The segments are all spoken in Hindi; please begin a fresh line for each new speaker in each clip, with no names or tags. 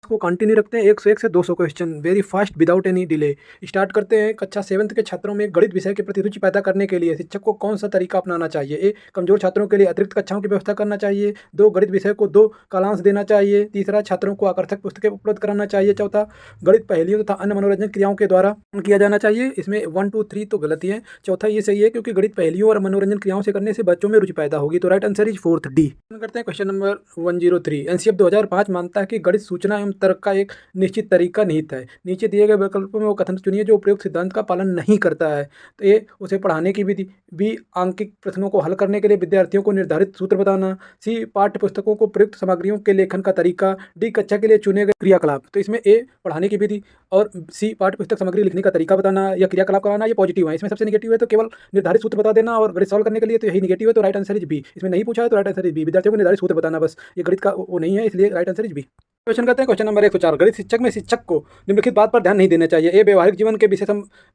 को कंटिन्यू रखते हैं 101 से 200 question very fast without any delay. Start करते हैं। कक्षा 7th के छात्रों में गणित विषय के प्रति रुचि पैदा करने के लिए शिक्षक को कौन सा तरीका अपनाना चाहिए? ए, कमजोर छात्रों के लिए अतिरिक्त कक्षाओं की व्यवस्था करना चाहिए। 2, गणित विषय को 2 कालांश देना चाहिए। तीसरा, छात्रों को आकर्षक पुस्तकें उपलब्ध कराना चाहिए। चौथा, गणित पहेलियों तथा अन्य मनोरंजन क्रियाओं के द्वारा किया जाना चाहिए। इसमें 1, 2, 3 तो गलत ही है। चौथा ये सही है क्योंकि गणित पहेलियों और मनोरंजन क्रियाओं से करने से बच्चों में रुचि पैदा होगी। तो right answer is 4th D. करते हैं क्वेश्चन नंबर 103। एनसीएफ 2005 मानता है कि गणित सूचना एवं तर्क का एक निश्चित तरीका निहित है। नीचे दिए गए विकल्पों में वो कथन चुनिए जो उपरोक्त सिद्धांत का पालन नहीं करता है। तो ए, उसे पढ़ाने की विधि। बी, आंकिक प्रश्नों को हल करने के लिए विद्यार्थियों को निर्धारित सूत्र बताना। सी, पाठ्य पुस्तकों को प्रयुक्त सामग्रियों के लेखन का तरीका। डी, कक्षा के लिए चुने गए क्रियाकलाप। तो इसमें ए, पढ़ाने की विधि और सी, पाठ्य पुस्तक सामग्री लिखने का तरीका बताना या क्रियाकलाप कराना, ये पॉजिटिव है। इसमें सबसे निगेटिव है तो केवल निर्धारित सूत्र बता देना और गणित सॉल्व करने के लिए तो यही निगेटिव है। तो राइट आंसर इज बी। इसमें नहीं पूछा है तो राइट आंसर इज बी। विद्यार्थियों को निर्धारित सूत्र बताना, बस ये गणित का वो नहीं है, इसलिए right answer is B. Question करते हैं क्वेश्चन नंबर 104। गणित शिक्षक में शिक्षक को निम्नलिखित बात पर ध्यान नहीं देना चाहिए। ए, व्यवहारिक जीवन के विषय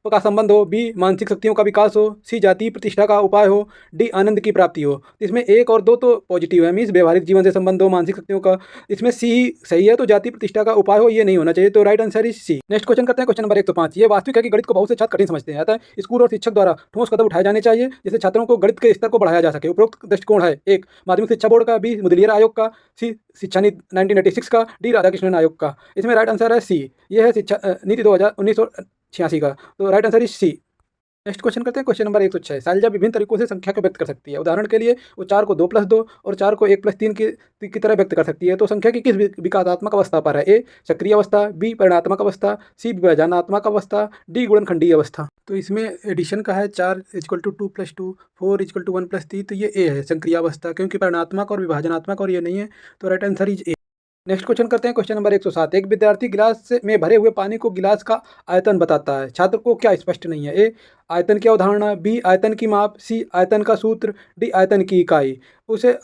का संबंध हो। बी, मानसिक शक्तियों का विकास हो। सी, जातीय प्रतिष्ठा का उपाय हो। डी, आनंद की प्राप्ति हो। इसमें 1 और 2 तो पॉजिटिव है, मीन्स व्यवहारिक जीवन से संबंध हो, मानसिक शक्तियों का। इसमें सी सही है, तो जातीय प्रतिष्ठा का उपाय हो ये नहीं होना चाहिए। तो right answer is C. Next question करते हैं क्वेश्चन नंबर 105। ये वास्तविक है कि गणित को बहुत से छात्र कठिन समझते हैं, अतः स्कूल और शिक्षक द्वारा ठोस कदम उठाए जाने चाहिए जिससे छात्रों को गणित के स्तर को बढ़ाया जा सके। उपरोक्त दृष्टिकोण है। 1, माध्यमिक शिक्षा बोर्ड का। बी, मुदलियर आयोग का। सी, शिक्षा नीति 1986 का। डी, राधाकृष्णन आयोग का। इसमें राइट आंसर है सी। ये है शिक्षा नीति 1986 का। तो right answer is C. Next question करते हैं क्वेश्चन नंबर 106। शैलजा विभिन्न तरीकों से संख्या को व्यक्त कर सकती है। उदाहरण के लिए वो 4 को 2 + 2 और 4 को 1 + 3 की तरह व्यक्त कर सकती है। तो संख्या की किस विकासात्मक अवस्था पर है? ए, सक्रिय अवस्था। बी, परिणात्मक अवस्था। सी, विभाजनात्मक अवस्था। डी, गुणनखंडीय अवस्था। तो इसमें एडिशन का है 4 = 2 + 2, 4 = 1 + 3। तो ये ए है सक्रिय अवस्था, क्योंकि परिणात्मक और विभाजनात्मक और ये नहीं है। तो right answer is a. Next question करते हैं क्वेश्चन नंबर 107। एक विद्यार्थी गिलास में भरे हुए पानी को गिलास का आयतन बताता है। छात्र को क्या स्पष्ट नहीं है? ए, आयतन की अवधारणा। बी, आयतन की माप। सी, आयतन का सूत्र। डी, आयतन की इकाई। उसे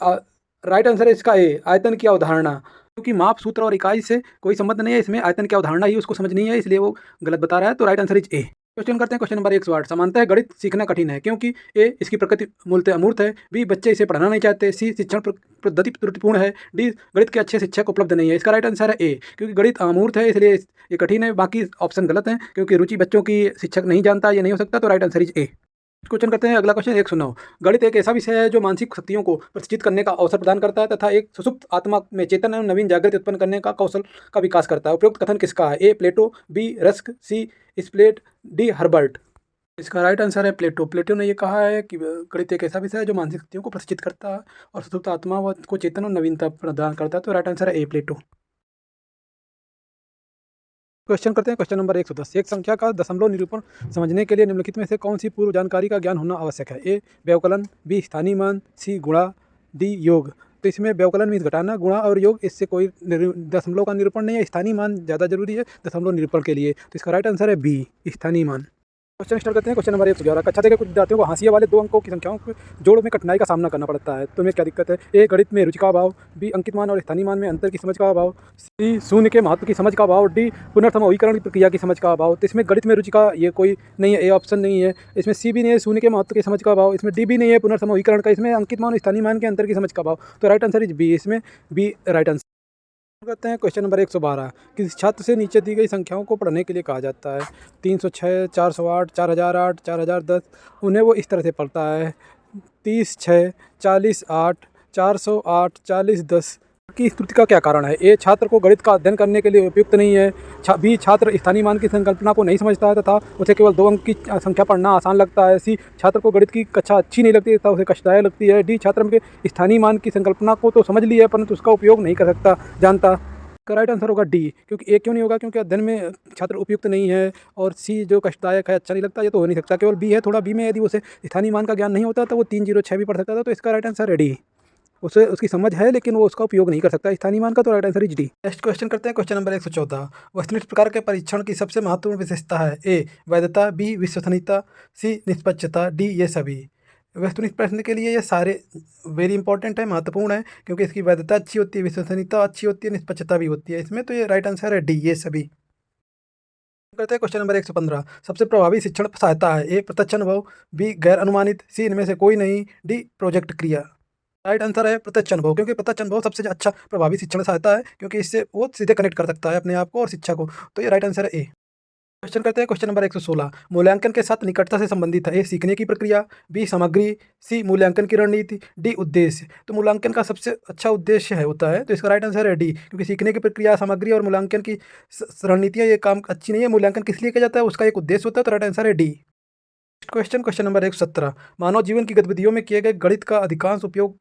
राइट आंसर है इसका ए, आयतन की अवधारणा, क्योंकि माप, सूत्र और इकाई से कोई संबंध नहीं है। इसमें आयतन की अवधारणा ही उसको समझ नहीं है, इसलिए वो गलत बता रहा है। तो right answer is a. Question करते हैं क्वेश्चन नंबर 108। समानतः गणित सीखना कठिन है क्योंकि ए, इसकी प्रकृति मूलतः अमूर्त है। बी, बच्चे इसे पढ़ना नहीं चाहते। सी, शिक्षण पद्धति त्रुटिपूर्ण है। डी, गणित के अच्छे शिक्षक उपलब्ध नहीं है। इसका राइट आंसर है ए, क्योंकि गणित अमूर्त है इसलिए ये कठिन है। बाकी ऑप्शन गलत है क्योंकि रुचि बच्चों की शिक्षक नहीं जानता, ये नहीं हो सकता। तो right answer is a. Question करते हैं अगला क्वेश्चन 109। गणित एक ऐसा विषय है जो मानसिक शक्तियों को प्रतिष्ठित करने का अवसर प्रदान करता है तथा एक सुषुप्त आत्मा में चेतन एवं नवीन जागृति उत्पन्न करने का कौशल का विकास करता है। उपयुक्त कथन किसका है? A, Plato. B, Rusk. C, स्प्लेट। D, Herbert. इसका राइट आंसर है प्लेटो। प्लेटो ने ये कहा है कि गणित एक ऐसा विषय है जो मानसिक शक्तियों को प्रतिष्ठित करता है और सुषुप्त आत्मा को चेतन और नवीनता प्रदान करता है। तो राइट आंसर है ए, प्लेटो। क्वेश्चन करते हैं क्वेश्चन नंबर 110। एक संख्या का दशमलव निरूपण समझने के लिए निम्नलिखित में से कौन सी पूर्व जानकारी का ज्ञान होना आवश्यक है? ए, व्यवकलन। बी, स्थानीय मान। सी, गुणा। डी, योग। तो इसमें व्यवकलन मीन्स घटाना, गुणा और योग इससे कोई दशमलव का निरूपण नहीं है। स्थानीय मान ज़्यादा जरूरी है दशमलव निरूपण के लिए। तो इसका राइट आंसर है बी, स्थानीय मान। क्वेश्चन स्टार्ट करते हैं क्वेश्चन नंबर 111। कक्षा के कुछ विद्यार्थियों को हाशिए वाले 2 अंकों की संख्याओं के जोड़ में कठिनाई का सामना करना पड़ता है। तो में क्या दिक्कत है? ए, गणित में रुचि का अभाव। बी, अंकित मान और स्थानीय मान में अंतर की समझ का अभाव। सी, शून्य के महत्व की समझ का अभाव। डी, पुनर्समूहीकरण की प्रक्रिया की समझ का अभाव। तो इसमें गणित में रुचि का ये कोई नहीं है, ए ऑप्शन नहीं है। इसमें सी भी नहीं है, शून्य के महत्व की समझ का अभाव। इसमें डी भी नहीं है, पुनर्समूहीकरण का। इसमें अंकित मान और स्थानीय मान के अंतर की समझ का अभाव। तो राइट आंसर इज बी, इसमें बी राइट आंसर। करते हैं क्वेश्चन नंबर 112। किसी छात्र से नीचे दी गई संख्याओं को पढ़ने के लिए कहा जाता है? 306, 408, 4008, 4010। उन्हें वो इस तरह से पढ़ता है: 30, 6, 40, 8, 408, 40, 10 की स्तुति का क्या कारण है? ए, छात्र को गणित का अध्ययन करने के लिए उपयुक्त नहीं है। बी, छात्र स्थानीय मान की संकल्पना को नहीं समझता है तथा उसे केवल 2 अंक की संख्या पढ़ना आसान लगता है। सी, छात्र को गणित की कक्षा अच्छी नहीं लगती तथा उसे कष्टदायक लगती है। डी, छात्र के स्थानीय मान की संकल्पना को तो समझ लिया है परंतु उसका उपयोग नहीं कर सकता, जानता। का राइट आंसर होगा डी, क्योंकि ए क्यों नहीं होगा? क्योंकि अध्ययन में छात्र उपयुक्त नहीं है। और सी, जो कष्टदायक है, अच्छा नहीं लगता, ये तो हो नहीं सकता। केवल बी है। थोड़ा बी में यदि उसे स्थानीय मान का ज्ञान नहीं होता तो वो 306 भी पढ़ सकता था। तो इसका राइट आंसर है डी। उसे उसकी समझ है लेकिन वो उसका उपयोग नहीं कर सकता स्थानीय मान का। तो right answer is D. Next question करते हैं क्वेश्चन नंबर 114। वस्तुनिष्ठ प्रकार के परीक्षण की सबसे महत्वपूर्ण विशेषता है? ए, वैधता। बी, विश्वसनीयता। सी, निष्पक्षता। डी, ये सभी। वस्तुनिष्ठ प्रश्न के लिए ये सारे वेरी इंपॉर्टेंट है, महत्वपूर्ण है, क्योंकि इसकी वैधता अच्छी होती है, विश्वसनीयता अच्छी होती है, निष्पक्षता भी होती है इसमें। तो ये राइट आंसर है डी, ये सभी। करते हैं क्वेश्चन नंबर 115। सबसे प्रभावी शिक्षण सहायता है? ए, प्रत्यक्ष अनुभव। बी, गैर अनुमानित। सी, इनमें से कोई नहीं। डी, प्रोजेक्ट क्रिया। राइट आंसर है प्रत्यक्ष अनुभव, क्योंकि प्रत्यक्ष अनुभव सबसे अच्छा प्रभावी शिक्षण सहायता है, क्योंकि इससे वो सीधे कनेक्ट कर सकता है अपने आप को और शिक्षा को। तो ये राइट आंसर है ए। क्वेश्चन करते हैं क्वेश्चन नंबर 116। मूल्यांकन के साथ निकटता से संबंधित है। ए सीखने की प्रक्रिया, बी सामग्री, सी मूल्यांकन की रणनीति, डी उद्देश्य। तो मूल्यांकन का सबसे अच्छा उद्देश्य है होता है, तो इसका राइट आंसर है डी, क्योंकि सीखने की प्रक्रिया, सामग्री और मूल्यांकन की रणनीतियाँ ये काम अच्छी नहीं है। मूल्यांकन किस लिए किया जाता है, उसका एक उद्देश्य होता है, तो राइट आंसर है डी। Question question number 117। मानव जीवन की गतिविधियों में किए गए गणित का अधिकांश उपयोग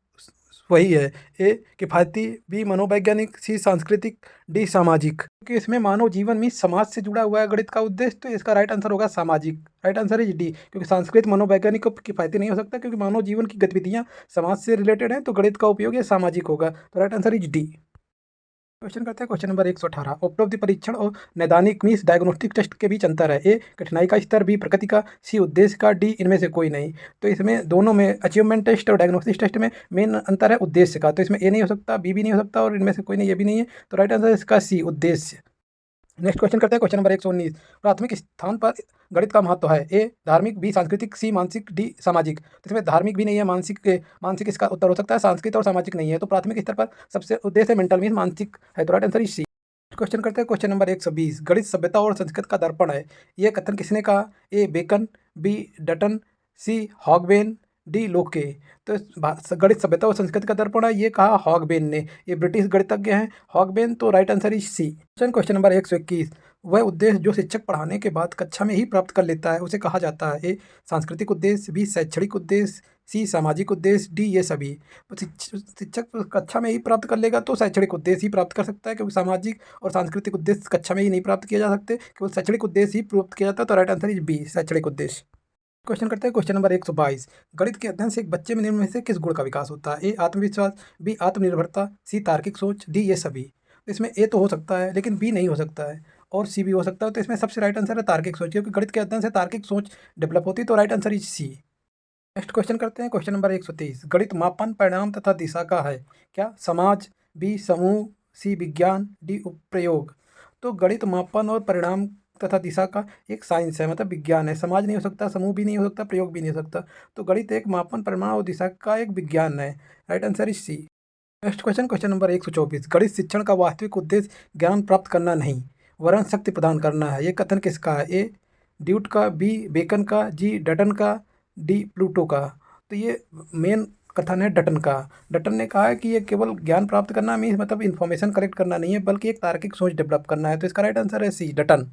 वही है। ए किफ़ायती, बी मनोवैज्ञानिक, सी सांस्कृतिक, डी सामाजिक। क्योंकि इसमें मानव जीवन में समाज से जुड़ा हुआ है गणित का उद्देश्य, तो इसका राइट आंसर होगा सामाजिक। राइट आंसर इज डी, क्योंकि सांस्कृतिक मनोवैज्ञानिक किफ़ायती नहीं हो सकता, क्योंकि मानव जीवन की गतिविधियाँ समाज से रिलेटेड हैं, तो गणित का उपयोग ये सामाजिक होगा, तो right answer is D. Question करते हैं क्वेश्चन नंबर 118। उपलब्धि परीक्षण और नैदानिक मीन्स डायग्नोस्टिक टेस्ट के बीच अंतर है। ए कठिनाई का स्तर, बी प्रकृति का, सी उद्देश्य का, डी इनमें से कोई नहीं। तो इसमें दोनों में अचीवमेंट टेस्ट और डायग्नोस्टिक टेस्ट में मेन अंतर है उद्देश्य का, तो इसमें ए नहीं हो सकता, बी भी नहीं हो सकता और इनमें से कोई नहीं, ये भी नहीं है, तो राइट आंसर इसका सी उद्देश्य। नेक्स्ट क्वेश्चन करते हैं क्वेश्चन नंबर 119। प्राथमिक स्थान पर गणित का महत्व है। ए धार्मिक, बी सांस्कृतिक, सी मानसिक, डी सामाजिक। तो इसमें धार्मिक भी नहीं है, मानसिक इसका उत्तर हो सकता है, सांस्कृतिक और सामाजिक नहीं है। तो प्राथमिक स्तर पर सबसे उद्देश्य मेंटल मीन मानसिक है, तो right answer is C. Question करते हैं क्वेश्चन नंबर 120। गणित सभ्यता और संस्कृति का दर्पण है। ये कथन किसने कहा? ए बेकन, बी डटन, सी हॉगबेन, डी लोके। तो गणित सभ्यता और संस्कृति का दर्पण है, ये कहा हॉगबेन ने। ये ब्रिटिश गणितज्ञ हैं हॉगबेन, तो right answer is C. Question number 121। वह उद्देश्य जो शिक्षक पढ़ाने के बाद कक्षा में ही प्राप्त कर लेता है उसे कहा जाता है। ए सांस्कृतिक उद्देश्य, बी शैक्षणिक उद्देश्य, सी सामाजिक उद्देश्य, डी ये सभी। तो शिक्षक कक्षा में ही प्राप्त कर लेगा तो शैक्षणिक उद्देश्य ही प्राप्त कर सकता है, क्योंकि सामाजिक और सांस्कृतिक उद्देश्य कक्षा में ही नहीं प्राप्त किया जा सकते, केवल शैक्षणिक उद्देश्य ही प्राप्त किया जाता है, तो राइट आंसर इज बी शैक्षणिक उद्देश्य। क्वेश्चन करते हैं क्वेश्चन नंबर 122। गणित के अध्ययन से एक बच्चे में निम्न में से किस गुण का विकास होता है? ए आत्मविश्वास, बी आत्मनिर्भरता, सी तार्किक सोच, डी ये सभी। तो इसमें ए तो हो सकता है लेकिन बी नहीं हो सकता है, और सी भी हो सकता है, तो इसमें सबसे राइट आंसर है तार्किक सोच, क्योंकि गणित के अध्ययन से तार्किक सोच डेवलप होती है, तो right answer is C. Next question करते हैं क्वेश्चन नंबर 123। गणित मापन, परिणाम तथा दिशा का है। क्या समाज, बी समूह, सी विज्ञान, डी उपप्रयोग। तो गणित मापन और परिणाम तथा दिशा का एक साइंस है, मतलब विज्ञान है। समाज नहीं हो सकता, समूह भी नहीं हो सकता, प्रयोग भी नहीं हो सकता, तो गणित एक मापन, परिमाण और दिशा का एक विज्ञान है। Right answer is C. Next question question number 124। गणित शिक्षण का वास्तविक उद्देश्य ज्ञान प्राप्त करना नहीं वरन शक्ति प्रदान करना है। ये कथन किसका है? ए ड्यूट का, बी बेकन का, जी डटन का, डी प्लूटो का। तो ये मेन कथन है डटन का। डटन ने कहा है कि ये केवल ज्ञान प्राप्त करना मीन्स मतलब इन्फॉर्मेशन कलेक्ट करना नहीं है, बल्कि एक तार्किक सोच डेवलप करना है, तो इसका राइट आंसर है सी डटन।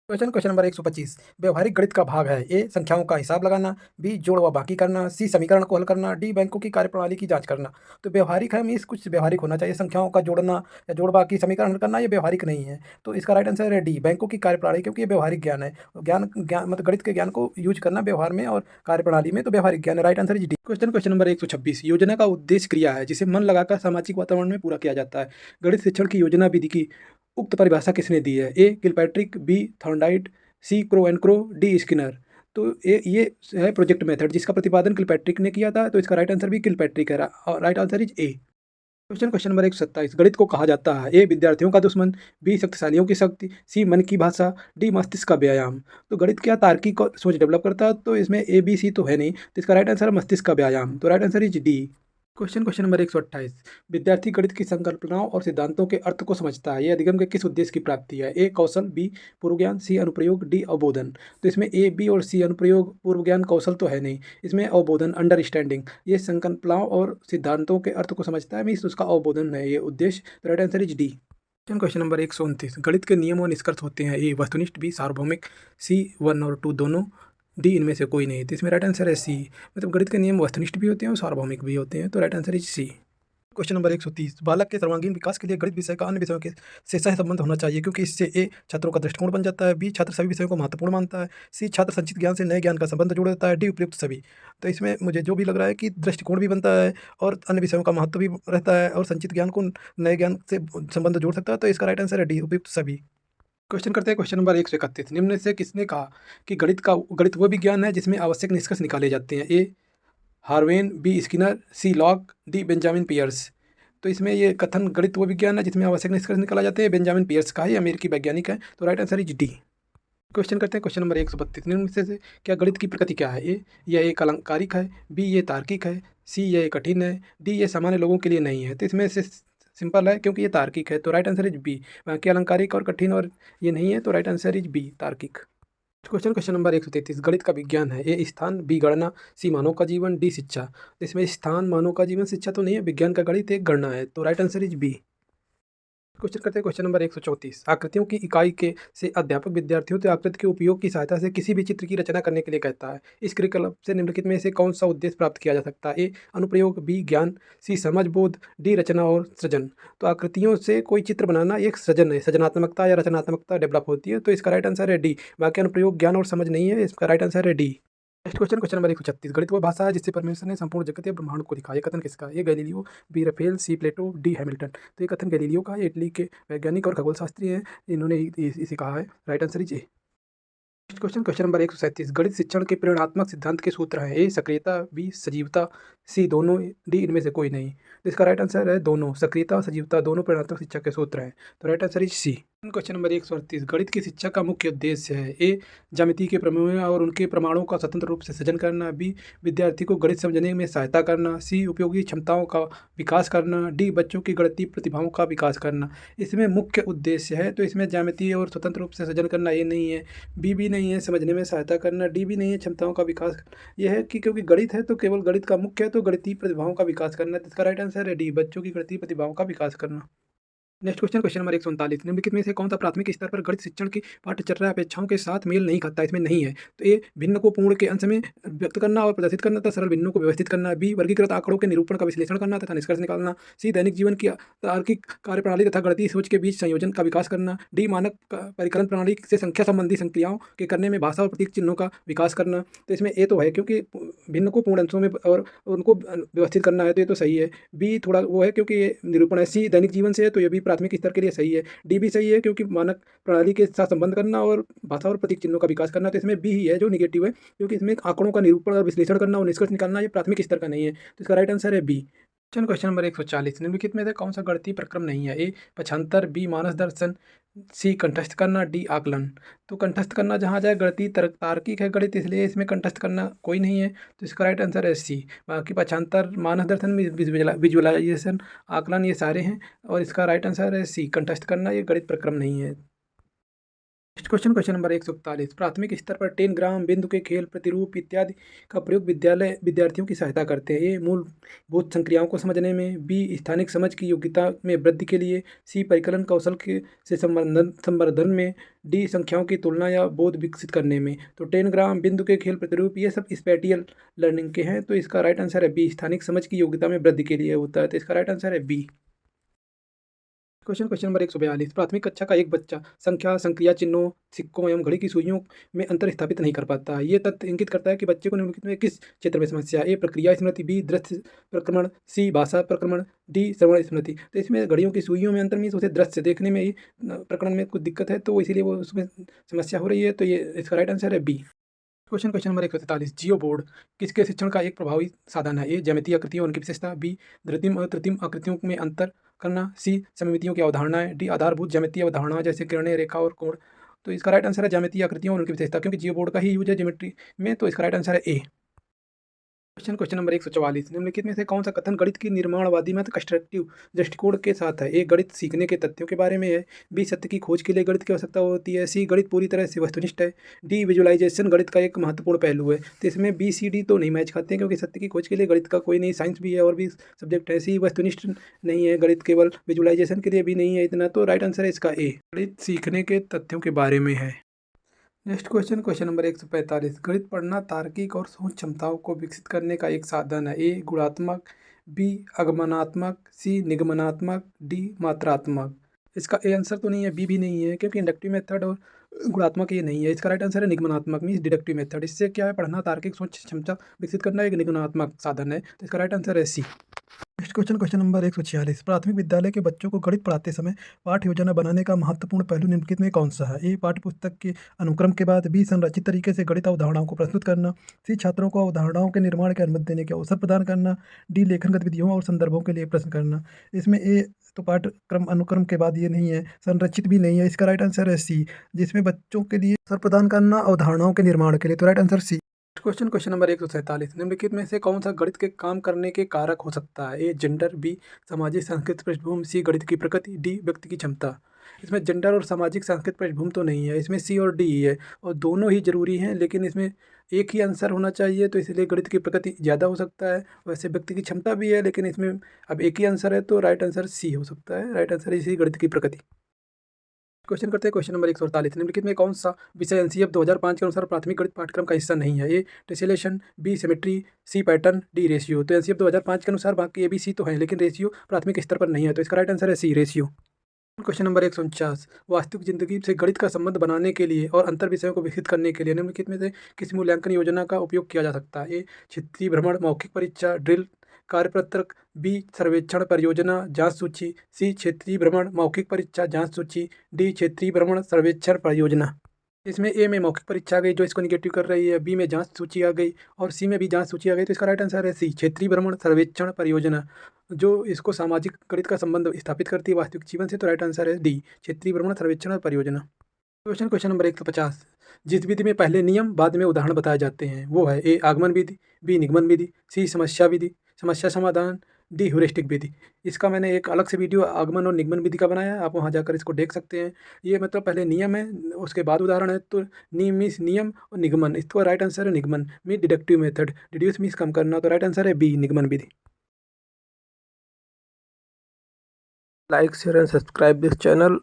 Question question number 125। व्यवहारिक गणित का भाग है। ए संख्याओं का हिसाब लगाना, बी जोड़ व बाकी करना, सी समीकरण को हल करना, डी बैंकों की कार्यप्रणाली की जांच करना। तो व्यवहारिक है मीन्स कुछ व्यवहारिक होना चाहिए। संख्याओं का जोड़ना या जोड़ बाकी समीकरण हल करना ये व्यवहारिक नहीं है, तो इसका राइट आंसर है डी बैंकों की कार्यप्रणाली, क्योंकि ये व्यवहारिक ज्ञान है। ज्ञान ज्ञान मतलब गणित के ज्ञान को यूज करना व्यवहार में और कार्यप्रणाली में, तो व्यवहारिक ज्ञान है। Right answer is D. Question question number 126। योजना का उद्देश्य क्रिया है जिसे मन लगाकर सामाजिक वातावरण में पूरा किया जाता है। गणित शिक्षण की योजना विधि की उक्त परिभाषा किसने दी है? A Kilpatrick, B Thorndike, C Crow and Crow, D Skinner. तो ये है प्रोजेक्ट मेथड जिसका प्रतिपादन किलपैट्रिक ने किया था, तो इसका राइट आंसर भी किलपैट्रिक है, और right answer is a. Question question number 127। गणित को कहा जाता है। ए विद्यार्थियों का दुश्मन, बी शक्तिशालियों की शक्ति, सी मन की भाषा, डी मस्तिष्क का व्यायाम। तो गणित क्या तार्किक और सोच डेवलप करता है, तो इसमें ए बी सी तो है नहीं, तो इसका राइट आंसर है मस्तिष्क का व्यायाम, तो right answer is D. Question question number 128। विद्यार्थी गणित की संकल्पनाओं और सिद्धांतों के अर्थ को समझता है। यह अधिगम के किस उद्देश्य की प्राप्ति है? ए कौशल, बी पूर्व ज्ञान, सी अनुप्रयोग, डी अवबोधन। तो इसमें ए बी और सी अनुप्रयोग, पूर्व ज्ञान, कौशल तो है नहीं, इसमें अवबोधन अंडरस्टैंडिंग। ये संकल्पनाओं और सिद्धांतों के अर्थ को समझता है मीन्स उसका अवबोधन है ये उद्देश्य, तो right answer is D. Question question number 129। गणित के नियम और निष्कर्ष होते हैं। ए वस्तुनिष्ठ, बी सार्वभौमिक, सी 1 और 2 दोनों, डी इनमें से कोई नहीं। तो इसमें राइट आंसर है सी, मतलब गणित के नियम वस्तुनिष्ठ भी होते हैं और सार्वभौमिक भी होते हैं, तो right answer is C. Question number 130। बालक के सर्वांगीण विकास के लिए गणित विषय का अन्य विषयों के से सह संबंध होना चाहिए, क्योंकि इससे ए छात्रों का दृष्टिकोण बन जाता है, बी छात्र सभी विषयों को महत्वपूर्ण मानता है, सी छात्र संचित ज्ञान से नए ज्ञान का संबंध जोड़ देता है, डी उपयुक्त सभी। तो इसमें मुझे जो भी लग रहा है कि दृष्टिकोण भी बनता है और अन्य विषयों का महत्व भी रहता है, और संचित ज्ञान को नए ज्ञान से संबंध जोड़ सकता है, तो इसका राइट आंसर है डी उपयुक्त सभी। क्वेश्चन करते हैं क्वेश्चन नंबर 131। निम्न से किसने कहा कि गणित वह विज्ञान है जिसमें आवश्यक निष्कर्ष निकाले जाते हैं? ए हार्वेन, बी स्किनर, सी लॉक, डी बेंजामिन पियर्स। तो इसमें ये कथन गणित वो विज्ञान है जिसमें आवश्यक निष्कर्ष निकाला जाते हैं बेंजामिन पियर्स का है, ये अमेरिकी वैज्ञानिक है, तो right answer is D. Question करते हैं क्वेश्चन नंबर 132 निम्न में से क्या गणित की प्रकृति क्या है? ए यह एक अलंकारिक है, बी ये तार्किक है, सी ये कठिन है, डी ये सामान्य लोगों के लिए नहीं है। तो इसमें से सिंपल है क्योंकि ये तार्किक है, तो राइट आंसर इज बी। बाकी अलंकारिक और कठिन और ये नहीं है, तो राइट आंसर इज बी तार्किक। क्वेश्चन नंबर 133 गणित का विज्ञान है। ए स्थान, बी गणना, सी मानव का जीवन, डी शिक्षा। तो इसमें स्थान, मानव का जीवन, शिक्षा तो नहीं है, विज्ञान का गणित एक गणना है, तो right answer is B. Question करते हैं क्वेश्चन नंबर 134 आकृतियों की इकाई के से अध्यापक विद्यार्थियों से आकृति के उपयोग की सहायता से किसी भी चित्र की रचना करने के लिए कहता है। इस क्रियाकलाप से निम्नलिखित में से कौन सा उद्देश्य प्राप्त किया जा सकता है? ए अनुप्रयोग, बी ज्ञान, सी समझ बोध, डी रचना और सृजन। तो आकृतियों से कोई चित्र बनाना एक सृजन है, सृजनात्मकता या रचनात्मकता डेवलप होती है, तो इसका राइट आंसर है डी। बाकी अनुप्रयोग, ज्ञान और समझ नहीं है, इसका राइट आंसर है डी। नेक्स्ट क्वेश्चन नंबर 136 गणित वह भाषा है जिससे परमेश्वर ने संपूर्ण जगत या ब्रह्मांड को दिखाया। ये कथन किसका? A Galileo, B Raphael, C Plato, D Hamilton. तो ये कथन गैलीलियो का है, इटली के वैज्ञानिक और खगोल शास्त्री हैं, इन्होंने इसे कहा है। Right answer is a. Question number 137 गणित शिक्षण के प्रेरणात्मक सिद्धांत के सूत्र हैं। ए सक्रियता, बी सजीवता, सी दोनों, डी इनमें से कोई नहीं। तो इसका राइट आंसर है दोनों। सक्रियता और सजीवता दोनों प्रेरणात्मक शिक्षा के सूत्र हैं, तो right answer is C. Question number 138 गणित की शिक्षा का मुख्य उद्देश्य है। ए ज्यामिति के प्रमेय और उनके प्रमाणों का स्वतंत्र रूप से सृजन करना, बी विद्यार्थी को गणित समझने में सहायता करना, सी उपयोगी क्षमताओं का विकास करना, डी बच्चों की गणितीय प्रतिभाओं का विकास करना। इसमें मुख्य उद्देश्य है, तो इसमें ज्यामिति और स्वतंत्र रूप से सृजन करना ये नहीं है, बी भी नहीं है समझने में सहायता करना, डी भी नहीं है क्षमताओं का विकास। यह है कि क्योंकि गणित है तो केवल गणित का मुख्य है, तो गणितीय प्रतिभाओं का विकास करना। इसका राइट आंसर है डी बच्चों की गणितीय प्रतिभाओं का विकास करना। नेक्स्ट क्वेश्चन नंबर 139 निम्नलिखित में से कौन सा प्राथमिक स्तर पर गणित शिक्षण की पाठ्यचर्या अपेक्षाओं के साथ मेल नहीं खाता? इसमें नहीं है। तो ए भिन्न को पूर्ण के अंश में व्यक्त करना और प्रदर्शित करना तथा सरल भिन्नों को व्यवस्थित करना, बी वर्गीकृत आंकड़ों के निरूपण का विश्लेषण करना तथा निष्कर्ष निकालना, सी दैनिक जीवन की तार्किक कार्यप्रणाली तथा गणितीय सोच के बीच संयोजन का विकास करना, डी मानक परिकलन प्रणाली से संख्या संबंधी संक्रियाओं के करने में भाषा और प्रतीक चिन्हों का विकास करना। तो इसमें ए तो है क्योंकि भिन्न को पूर्ण अंशों में और उनको व्यवस्थित करना है, तो ये तो सही है। बी थोड़ा वो है क्योंकि ये निरूपण है। सी दैनिक जीवन से है, तो ये भी प्राथमिक स्तर के लिए सही है। डी भी सही है क्योंकि मानक प्रणाली के साथ संबंध करना और भाषा और प्रतीक चिन्हों का विकास करना। तो इसमें बी ही है जो निगेटिव है, क्योंकि इसमें आंकड़ों का निरूपण और विश्लेषण करना और निष्कर्ष निकालना ये प्राथमिक स्तर का नहीं है, तो इसका राइट आंसर है बी। क्वेश्चन नंबर 140 निम्नलिखित में से कौन सा गणितीय प्रक्रम नहीं है? ए पक्षांतर, बी मानस दर्शन, सी कंठस्थ करना, डी आकलन। तो कंठस्थ करना जहाँ जाए गणितीय तार्किक है गणित, इसलिए इसमें कंठस्थ करना कोई नहीं है, तो इसका राइट आंसर है सी। बाकी पक्षांतर, मानस दर्शन, विजुअलाइजेशन, आकलन ये सारे हैं, और इसका राइट आंसर है सी कंठस्थ करना ये गणित प्रक्रम नहीं है। नेक्स्ट क्वेश्चन नंबर 141 प्राथमिक स्तर पर 10 ग्राम बिंदु के खेल, प्रतिरूप इत्यादि का प्रयोग विद्यार्थियों की सहायता करते हैं। ये मूलभूत संक्रियाओं को समझने में, बी स्थानिक समझ की योग्यता में वृद्धि के लिए, सी परिकलन कौशल के से संवर्धन में, डी संख्याओं की तुलना या बोध विकसित करने में। तो 10 ग्राम बिंदु के खेल, प्रतिरूप ये सब स्पेटियल लर्निंग के हैं, तो इसका राइट आंसर है बी स्थानिक समझ की योग्यता में वृद्धि के लिए होता है, तो इसका राइट आंसर है बी। क्वेश्चन नंबर 142 प्राथमिक कक्षा का एक बच्चा संख्या, संक्रिया चिन्हों, सिक्कों एवं घड़ी की सुइयों में अंतर स्थापित नहीं कर पाता है। ये तथ्य इंगित करता है कि बच्चे को निम्नलिखित में किस क्षेत्र में समस्या है? ए प्रक्रिया स्मृति, बी दृश्य प्रक्रमण, सी भाषा प्रक्रमण, डी श्रवण स्मृति। तो इसमें घड़ियों की सुइयों में अंतर मीन्स उसे दृश्य देखने में ही प्रकरण में कुछ दिक्कत है, तो इसीलिए वो उसमें समस्या हो रही है, तो ये इसका राइट आंसर है बी। क्वेश्चन नंबर 143 जियो बोर्ड किसके शिक्षण का एक प्रभावी साधन है? ए ज्यामितीय आकृतियों और उनकी विशेषता, बी कृत्रिम और कृत्रिम आकृतियों में अंतर करना, सी सममितियों की अवधारणाएं, डी आधारभूत ज्यामितीय अवधारणाएं जैसे किरणें, रेखा और कोण। तो इसका राइट आंसर है ज्यामितीय आकृतियों और उनकी विशेषता, क्योंकि जियो बोर्ड का ही यूज है ज्योमेट्री में, तो इसका राइट आंसर है ए। क्वेश्चन नंबर 144 निम्नलिखित में से कौन सा कथन गणित की निर्माणवादी मत कंस्ट्रक्टिव दृष्टिकोण के साथ है? ए गणित सीखने के तथ्यों के बारे में है, बी सत्य की खोज के लिए गणित की आवश्यकता होती है, सी गणित पूरी तरह से वस्तुनिष्ठ है, डी विजुअलाइजेशन गणित का एक महत्वपूर्ण पहलू है। तो इसमें बी सी डी तो नहीं मैच खाते हैं, क्योंकि सत्य की खोज के लिए गणित का कोई नहीं, साइंस भी है और भी सब्जेक्ट है। सी वस्तुनिष्ठ नहीं है गणित, केवल विजुअलाइजेशन के लिए भी नहीं है इतना, तो राइट आंसर है इसका ए गणित सीखने के तथ्यों के बारे में है। नेक्स्ट क्वेश्चन नंबर 145 गणित पढ़ना तार्किक और सोच क्षमताओं को विकसित करने का एक साधन है। ए गुणात्मक, बी आगमनात्मक, सी निगमनात्मक, डी मात्रात्मक। इसका ए आंसर तो नहीं है, बी भी नहीं है, क्योंकि इंडक्टिव मेथड और गुणात्मक ये नहीं है। इसका राइट आंसर है निगमनात्मक मीन्स डिडक्टिव मेथड। इससे क्या है, पढ़ना तार्किक सोच क्षमता विकसित करना एक निगमनात्मक साधन है, तो इसका राइट आंसर है C. Next question question number 146। प्राथमिक विद्यालय के बच्चों को गणित पढ़ाते समय पाठ्य योजना बनाने का महत्वपूर्ण पहलू निम्नलिखित में कौन सा है? ए पाठ्य पुस्तक के अनुक्रम के बाद, बी संरचित तरीके से गणित अवधारणाओं को प्रस्तुत करना, सी छात्रों को अवधारणाओं के निर्माण की अनुमति देने के अवसर प्रदान करना, डी लेखन गतिविधियों और संदर्भों के लिए प्रश्न करना। इसमें ए तो पाठ्यक्रम अनुक्रम के बाद ये नहीं है, संरचित भी नहीं है। इसका राइट आंसर है सी, जिसमें बच्चों के लिए अवसर प्रदान करना अवधारणाओं के निर्माण के लिए। तो right answer C. Question question number 147। निम्नलिखित में से कौन सा गणित के काम करने के कारक हो सकता है? ए जेंडर, बी सामाजिक सांस्कृतिक पृष्ठभूमि, सी गणित की प्रकृति, डी व्यक्ति की क्षमता। इसमें जेंडर और सामाजिक सांस्कृतिक पृष्ठभूमि तो नहीं है, इसमें सी और डी ही है और दोनों ही जरूरी हैं, लेकिन इसमें एक ही आंसर होना चाहिए, तो इसलिए गणित की प्रकृति ज़्यादा हो सकता है। वैसे व्यक्ति की क्षमता भी है, लेकिन इसमें अब एक ही आंसर है, तो राइट आंसर सी हो सकता है। राइट आंसर इसी गणित की प्रकृति। क्वेश्चन करते हैं क्वेश्चन नंबर 148। निम्नलिखित में कौन सा विषय एनसीएफ 2005 के अनुसार प्राथमिक गणित पाठ्यक्रम का हिस्सा नहीं है? ए टेसेलेशन, बी सिमेट्री, सी पैटर्न, डी रेशियो। तो एनसीएफ 2005 के अनुसार बाकी ए बी सी तो है, लेकिन रेशियो प्राथमिक स्तर पर नहीं है, तो इसका राइट आंसर है सी रेशियो। Question number 149। वास्तविक जिंदगी से गणित का संबंध बनाने के लिए और अंतर विषयों को विकसित करने के लिए निम्नलिखित में से किस मूल्यांकन योजना का उपयोग किया जा सकता है? ए क्षेत्रीय भ्रमण, मौखिक परीक्षा, ड्रिल, कार्यपत्रक, बी सर्वेक्षण परियोजना जांच सूची, सी क्षेत्रीय भ्रमण मौखिक परीक्षा जांच सूची, डी क्षेत्रीय भ्रमण सर्वेक्षण परियोजना। इसमें ए में मौखिक परीक्षा आ गई जो इसको निगेटिव कर रही है, बी में जांच सूची आ गई और सी में भी जांच सूची आ गई, तो इसका राइट आंसर है सी क्षेत्रीय भ्रमण सर्वेक्षण परियोजना, जो इसको सामाजिक गणित का संबंध स्थापित करती है वास्तविक जीवन से। तो राइट आंसर है डी क्षेत्रीय भ्रमण सर्वेक्षण परियोजना। Question question number 150। जिस विधि में पहले नियम बाद में उदाहरण बताए जाते हैं वो है? ए आगमन विधि, बी निगमन विधि, सी समस्या विधि, समस्या समाधान, डी ह्यूरिस्टिक विधि। इसका मैंने एक अलग से वीडियो आगमन और निगमन विधि का बनाया है, आप वहाँ जाकर इसको देख सकते हैं। ये मतलब पहले नियम है, उसके बाद उदाहरण है, तो नियम मीन्स नियम और निगमन, इसका राइट आंसर है निगमन mean deductive method, deduce means कम करना, तो राइट आंसर है बी निगमन विधि। Like share and subscribe this channel.